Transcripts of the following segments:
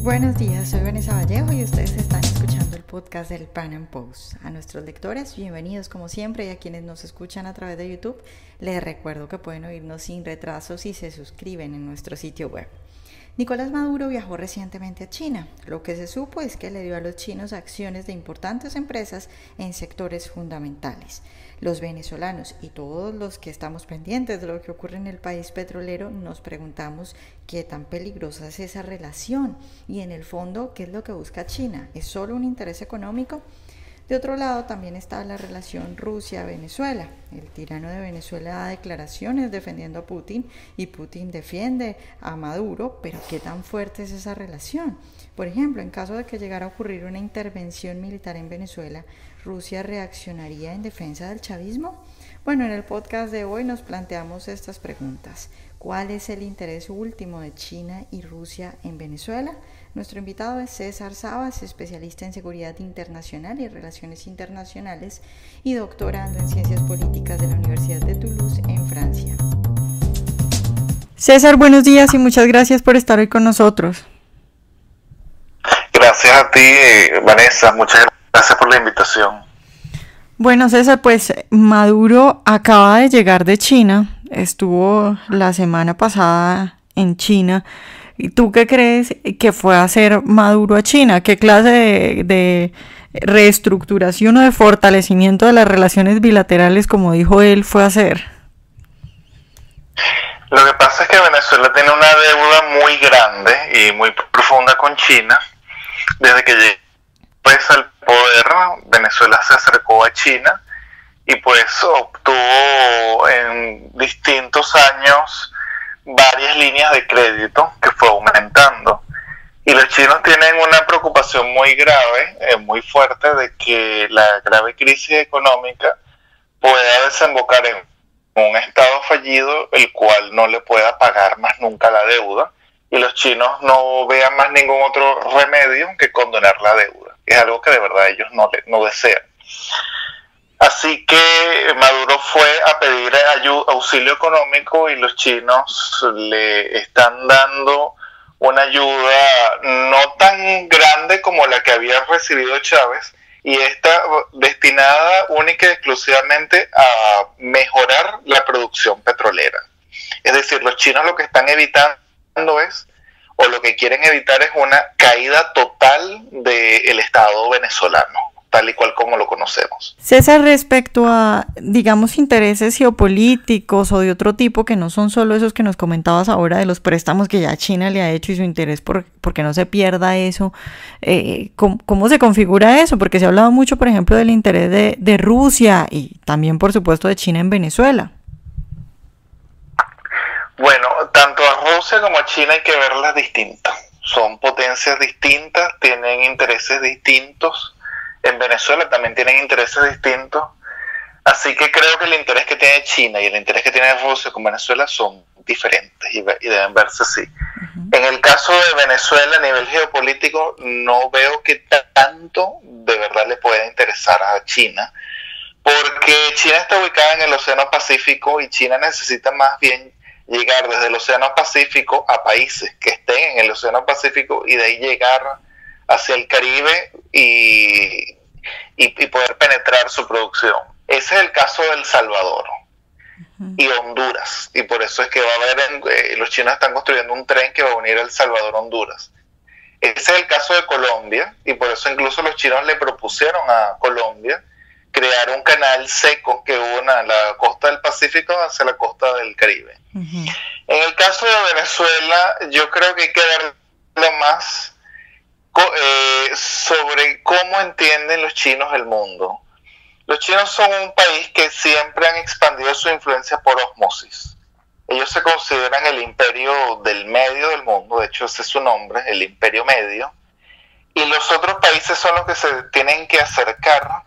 Buenos días, soy Vanessa Vallejo y ustedes están escuchando el podcast del Pan Am Post. A nuestros lectores, bienvenidos como siempre, y a quienes nos escuchan a través de YouTube, les recuerdo que pueden oírnos sin retraso si se suscriben en nuestro sitio web. Nicolás Maduro viajó recientemente a China. Lo que se supo es que le dio a los chinos acciones de importantes empresas en sectores fundamentales. Los venezolanos y todos los que estamos pendientes de lo que ocurre en el país petrolero nos preguntamos qué tan peligrosa es esa relación y en el fondo qué es lo que busca China. ¿Es solo un interés económico? De otro lado también está la relación Rusia-Venezuela. El tirano de Venezuela da declaraciones defendiendo a Putin y Putin defiende a Maduro, pero ¿qué tan fuerte es esa relación? Por ejemplo, en caso de que llegara a ocurrir una intervención militar en Venezuela, ¿Rusia reaccionaría en defensa del chavismo? Bueno, en el podcast de hoy nos planteamos estas preguntas. ¿Cuál es el interés último de China y Rusia en Venezuela? Nuestro invitado es César Sabas, especialista en seguridad internacional y relaciones internacionales y doctorando en ciencias políticas de la Universidad de Toulouse en Francia. César, buenos días y muchas gracias por estar hoy con nosotros. Gracias a ti, Vanessa, muchas gracias por la invitación. Bueno, César, pues Maduro acaba de llegar de China, estuvo la semana pasada en China. ¿Y tú qué crees que fue a hacer Maduro a China? ¿Qué clase de reestructuración o de fortalecimiento de las relaciones bilaterales, como dijo él, fue a hacer? Lo que pasa es que Venezuela tiene una deuda muy grande y muy profunda con China. Desde que llegó al poder, Venezuela se acercó a China y pues obtuvo en distintos años varias líneas de crédito que fue aumentando. Y los chinos tienen una preocupación muy grave, muy fuerte, de que la grave crisis económica pueda desembocar en un estado fallido, el cual no le pueda pagar más nunca la deuda, y los chinos no vean más ningún otro remedio que condonar la deuda. Es algo que de verdad ellos no desean. Así que Maduro fue a pedir auxilio económico y los chinos le están dando una ayuda no tan grande como la que había recibido Chávez, y está destinada única y exclusivamente a mejorar la producción petrolera. Es decir, los chinos lo que están evitando o lo que quieren evitar es una caída total del Estado venezolano, tal y cual como lo conocemos. César, respecto a, digamos, intereses geopolíticos o de otro tipo que no son solo esos que nos comentabas ahora de los préstamos que ya China le ha hecho y su interés porque no se pierda eso, ¿cómo se configura eso? Porque se ha hablado mucho, por ejemplo, del interés de Rusia y también, por supuesto, de China en Venezuela. Bueno, tanto a Rusia como a China hay que verlas distintas. Son potencias distintas, tienen intereses distintos. En Venezuela también tienen intereses distintos. Así que creo que el interés que tiene China y el interés que tiene Rusia con Venezuela son diferentes y deben verse así. En el caso de Venezuela, a nivel geopolítico, no veo que tanto de verdad le pueda interesar a China, porque China está ubicada en el Océano Pacífico y China necesita más bien llegar desde el Océano Pacífico a países que estén en el Océano Pacífico y de ahí llegar hacia el Caribe y poder penetrar su producción. Ese es el caso de El Salvador y Honduras, y por eso es que va a haber, los chinos están construyendo un tren que va a unir El Salvador a Honduras. Ese es el caso de Colombia, y por eso incluso los chinos le propusieron a Colombia crear un canal seco que una la costa del Pacífico hacia la costa del Caribe. En el caso de Venezuela, yo creo que hay que verlo más sobre cómo entienden los chinos el mundo. Los chinos son un país que siempre han expandido su influencia por osmosis. Ellos se consideran el imperio del medio del mundo, de hecho ese es su nombre, el imperio medio, y los otros países son los que se tienen que acercar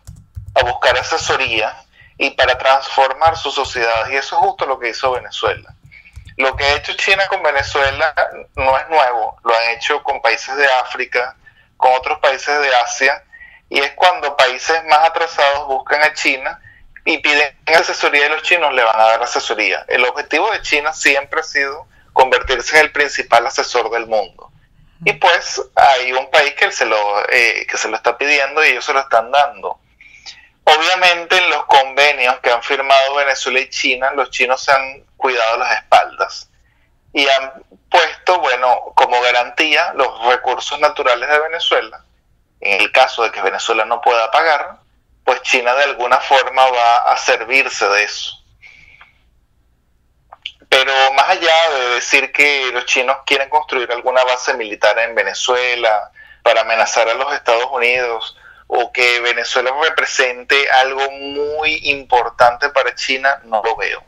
a buscar asesoría y para transformar sus sociedades, y eso es justo lo que hizo Venezuela. Lo que ha hecho China con Venezuela no es nuevo, lo han hecho con países de África, con otros países de Asia, y es cuando países más atrasados buscan a China y piden asesoría y los chinos le van a dar asesoría. El objetivo de China siempre ha sido convertirse en el principal asesor del mundo. Y pues hay un país que se lo está pidiendo y ellos se lo están dando. Obviamente en los convenios que han firmado Venezuela y China, los chinos se han cuidado las espaldas y han puesto, bueno, como garantía los recursos naturales de Venezuela. En el caso de que Venezuela no pueda pagar, pues China de alguna forma va a servirse de eso. Pero más allá de decir que los chinos quieren construir alguna base militar en Venezuela para amenazar a los Estados Unidos, o que Venezuela represente algo muy importante para China, no lo veo.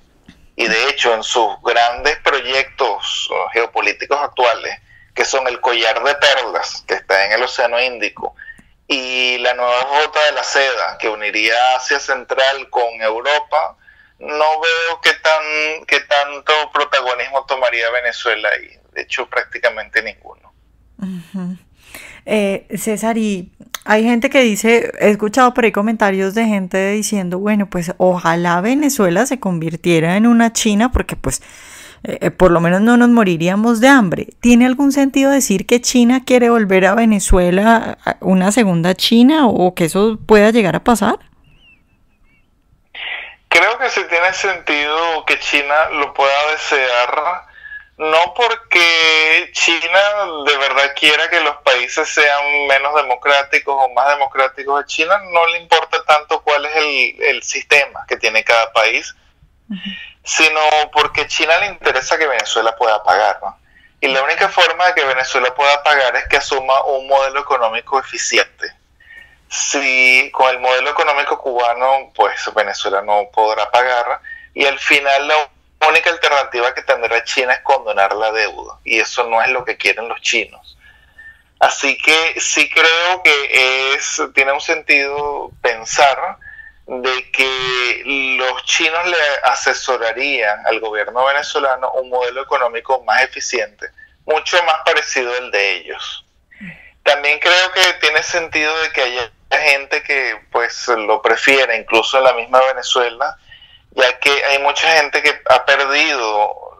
Y de hecho, en sus grandes proyectos geopolíticos actuales, que son el collar de perlas, que está en el Océano Índico, y la nueva ruta de la seda, que uniría Asia Central con Europa, no veo qué tanto protagonismo tomaría Venezuela ahí. De hecho, prácticamente ninguno. Uh-huh. César, y hay gente que dice, he escuchado por ahí comentarios de gente diciendo, bueno, pues ojalá Venezuela se convirtiera en una China porque pues por lo menos no nos moriríamos de hambre. ¿Tiene algún sentido decir que China quiere volver a Venezuela una segunda China o que eso pueda llegar a pasar? Creo que sí tiene sentido que China lo pueda desear, no porque China de verdad quiera que los países sean menos democráticos o más democráticos. A China no le importa tanto cuál es el sistema que tiene cada país, sino porque a China le interesa que Venezuela pueda pagar, ¿no? Y la única forma de que Venezuela pueda pagar es que asuma un modelo económico eficiente. Si con el modelo económico cubano, pues Venezuela no podrá pagar, y al final la única alternativa que tendrá China es condonar la deuda, y eso no es lo que quieren los chinos. Así que sí creo que tiene un sentido pensar de que los chinos le asesorarían al gobierno venezolano un modelo económico más eficiente, mucho más parecido al de ellos. También creo que tiene sentido de que haya gente que pues lo prefiere, incluso en la misma Venezuela, ya que hay mucha gente que ha perdido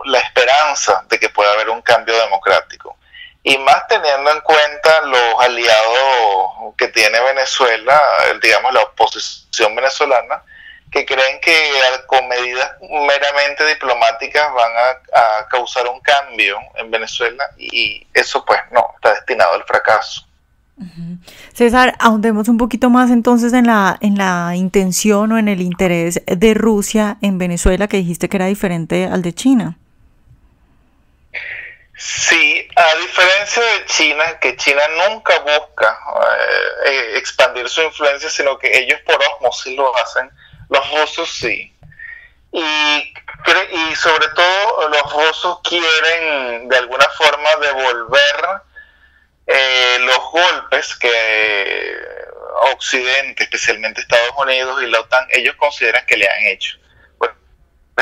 la esperanza de que pueda haber un cambio democrático. Y más teniendo en cuenta los aliados que tiene Venezuela, digamos la oposición venezolana, que creen que con medidas meramente diplomáticas van a causar un cambio en Venezuela, y eso pues no, está destinado al fracaso. Uh-huh. César, ahondemos un poquito más entonces en la intención o en el interés de Rusia en Venezuela, que dijiste que era diferente al de China. Sí, a diferencia de China, que China nunca busca expandir su influencia, sino que ellos por osmosis lo hacen, los rusos sí. Y sobre todo los rusos quieren de alguna forma devolver los golpes que Occidente, especialmente Estados Unidos y la OTAN, ellos consideran que le han hecho. Por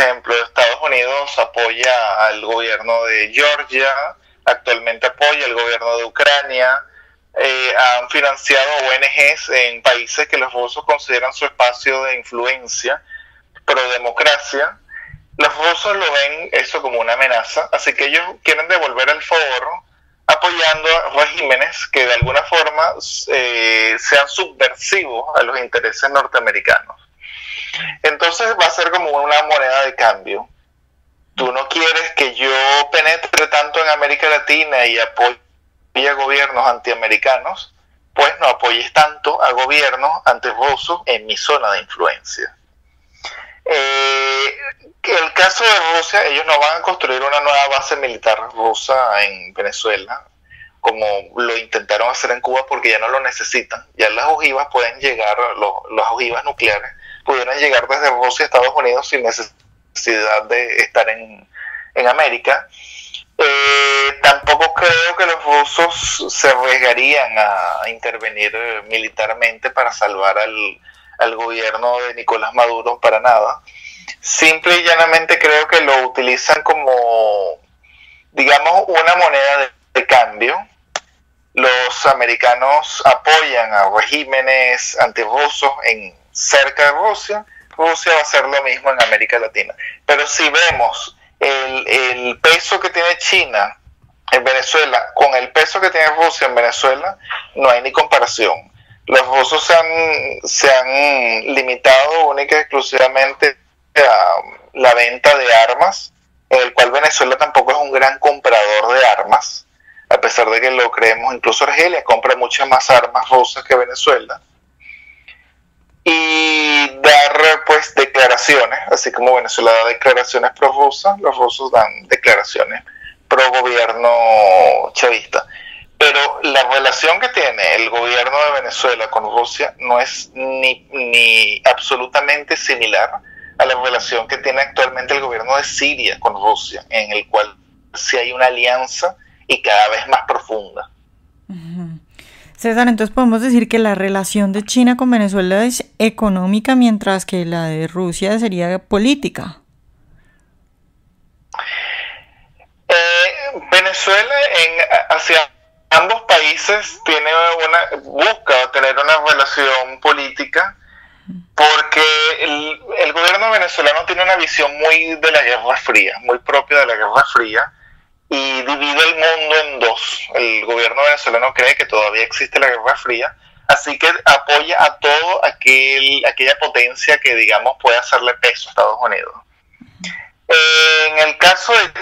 ejemplo, Estados Unidos apoya al gobierno de Georgia, actualmente apoya al gobierno de Ucrania, han financiado ONGs en países que los rusos consideran su espacio de influencia, pro democracia. Los rusos lo ven eso como una amenaza, así que ellos quieren devolver el favor apoyando a regímenes que de alguna forma sean subversivos a los intereses norteamericanos. Entonces va a ser como una moneda de cambio. Tú no quieres que yo penetre tanto en América Latina y apoye a gobiernos antiamericanos, pues no apoyes tanto a gobiernos antirrusos en mi zona de influencia. El caso de Rusia, ellos no van a construir una nueva base militar rusa en Venezuela, como lo intentaron hacer en Cuba, porque ya no lo necesitan. Ya las ojivas pueden llegar, las ojivas nucleares pudieran llegar desde Rusia a Estados Unidos sin necesidad de estar en América. Tampoco creo que los rusos se arriesgarían a intervenir militarmente para salvar al gobierno de Nicolás Maduro, para nada. Simple y llanamente creo que lo utilizan como, digamos, una moneda de cambio. Los americanos apoyan a regímenes antirrusos cerca de Rusia. Rusia va a hacer lo mismo en América Latina. Pero si vemos el peso que tiene China en Venezuela, con el peso que tiene Rusia en Venezuela, no hay ni comparación. Los rusos se han limitado única y exclusivamente a la venta de armas, en el cual Venezuela tampoco es un gran comprador de armas, a pesar de que lo creemos. Incluso Argelia compra muchas más armas rusas que Venezuela. Y dar pues declaraciones, así como Venezuela da declaraciones pro-rusas, los rusos dan declaraciones pro-gobierno chavista. Pero la relación que tiene el gobierno de Venezuela con Rusia no es ni absolutamente similar a la relación que tiene actualmente el gobierno de Siria con Rusia, en el cual sí hay una alianza y cada vez más profunda. Uh-huh. César, entonces podemos decir que la relación de China con Venezuela es económica, mientras que la de Rusia sería política. Venezuela hacia ambos países busca tener una relación política, porque el gobierno venezolano tiene una visión muy de la Guerra Fría, muy propia de la Guerra Fría, y divide el mundo en dos. El gobierno venezolano cree que todavía existe la Guerra Fría, así que apoya a todo aquella potencia que, digamos, puede hacerle peso a Estados Unidos. En el caso de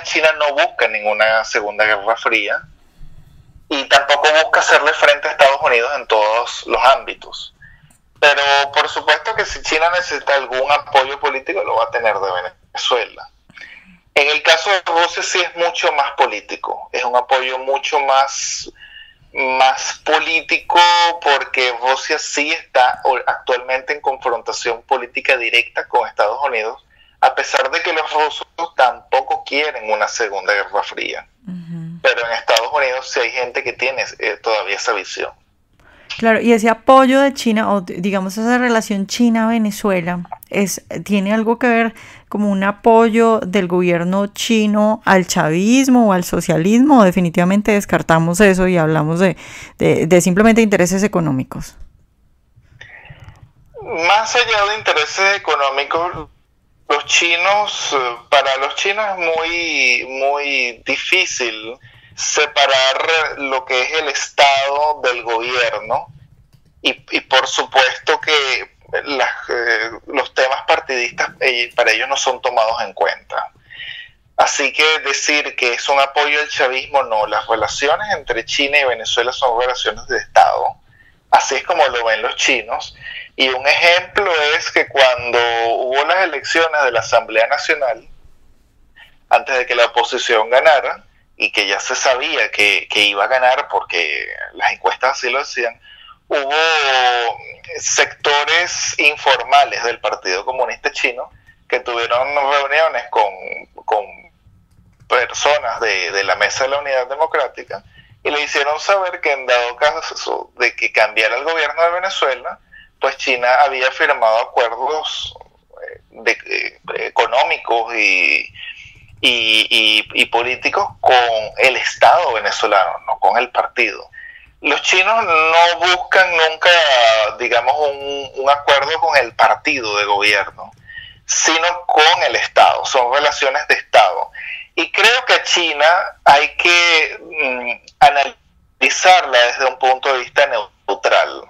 China no busca ninguna segunda Guerra Fría y tampoco busca hacerle frente a Estados Unidos en todos los ámbitos. Pero por supuesto que si China necesita algún apoyo político, lo va a tener de Venezuela. En el caso de Rusia sí es mucho más político, es un apoyo mucho más político, porque Rusia sí está actualmente en confrontación política directa con Estados Unidos, a pesar de que los rusos tampoco quieren una segunda Guerra Fría. Uh-huh. Pero en Estados Unidos sí hay gente que tiene todavía esa visión. Claro, y ese apoyo de China, o digamos esa relación China-Venezuela, ¿tiene algo que ver como un apoyo del gobierno chino al chavismo o al socialismo, o definitivamente descartamos eso y hablamos de simplemente intereses económicos? Más allá de intereses económicos, para los chinos es muy difícil separar lo que es el Estado del gobierno, y por supuesto que los temas partidistas para ellos no son tomados en cuenta. Así que decir que es un apoyo al chavismo, no. Las relaciones entre China y Venezuela son relaciones de Estado, así es como lo ven los chinos. Y un ejemplo es que cuando hubo las elecciones de la Asamblea Nacional, antes de que la oposición ganara, y que ya se sabía que iba a ganar porque las encuestas así lo decían, hubo sectores informales del Partido Comunista Chino que tuvieron reuniones con personas de la Mesa de la Unidad Democrática y le hicieron saber que en dado caso de que cambiara el gobierno de Venezuela, pues China había firmado acuerdos económicos y políticos con el Estado venezolano, no con el partido. Los chinos no buscan nunca, digamos, un acuerdo con el partido de gobierno, sino con el Estado. Son relaciones de Estado. Y creo que a China hay que analizarla desde un punto de vista neutral.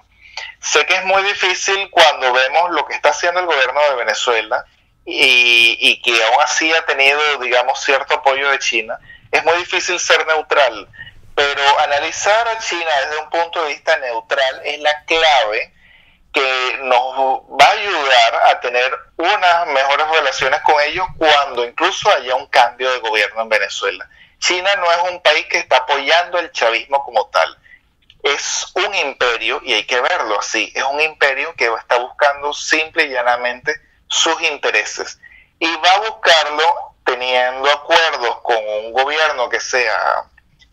Sé que es muy difícil cuando vemos lo que está haciendo el gobierno de Venezuela y que aún así ha tenido, digamos, cierto apoyo de China. Es muy difícil ser neutral, pero analizar a China desde un punto de vista neutral es la clave que nos va a ayudar a tener unas mejores relaciones con ellos cuando incluso haya un cambio de gobierno en Venezuela. China no es un país que está apoyando el chavismo como tal. Es un imperio, y hay que verlo así, es un imperio que está buscando simple y llanamente sus intereses. Y va a buscarlo teniendo acuerdos con un gobierno que sea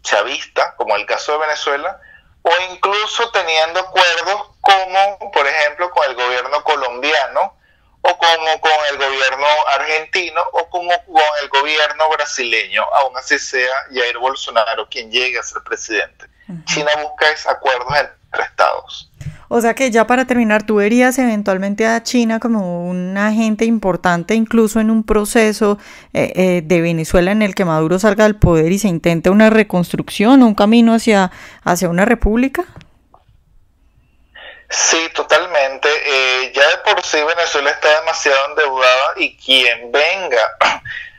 chavista, como el caso de Venezuela, o incluso teniendo acuerdos como, por ejemplo, con el gobierno colombiano, o como con el gobierno argentino, o como con el gobierno brasileño, aún así sea Jair Bolsonaro quien llegue a ser presidente. Uh-huh. China busca acuerdos entre estados. O sea que ya para terminar, ¿tú verías eventualmente a China como un agente importante incluso en un proceso de Venezuela en el que Maduro salga del poder y se intente una reconstrucción, un camino hacia una república? Sí, totalmente. Ya de por sí Venezuela está demasiado endeudada y quien venga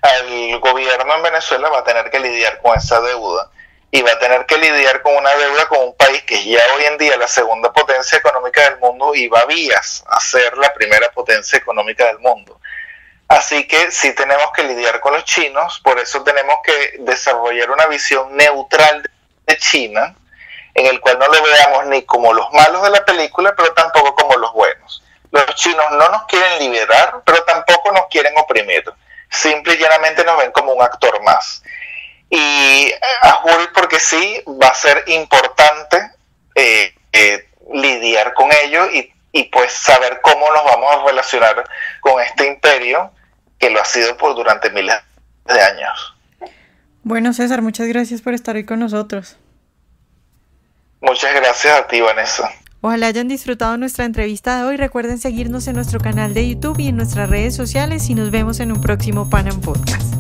al gobierno en Venezuela va a tener que lidiar con esa deuda y va a tener que lidiar con una deuda con un país que ya hoy en día es la segunda potencia económica del mundo y va a vías a ser la primera potencia económica del mundo. Así que sí tenemos que lidiar con los chinos, por eso tenemos que desarrollar una visión neutral de China, en el cual no lo veamos ni como los malos de la película, pero tampoco como los buenos. Los chinos no nos quieren liberar, pero tampoco nos quieren oprimir. Simple y llanamente nos ven como un actor más. Y a juro porque sí, va a ser importante lidiar con ello y pues saber cómo nos vamos a relacionar con este imperio que lo ha sido durante miles de años. Bueno, César, muchas gracias por estar hoy con nosotros. Muchas gracias a ti, Vanessa. Ojalá hayan disfrutado nuestra entrevista de hoy. Recuerden seguirnos en nuestro canal de YouTube y en nuestras redes sociales y nos vemos en un próximo Pan Am Podcast.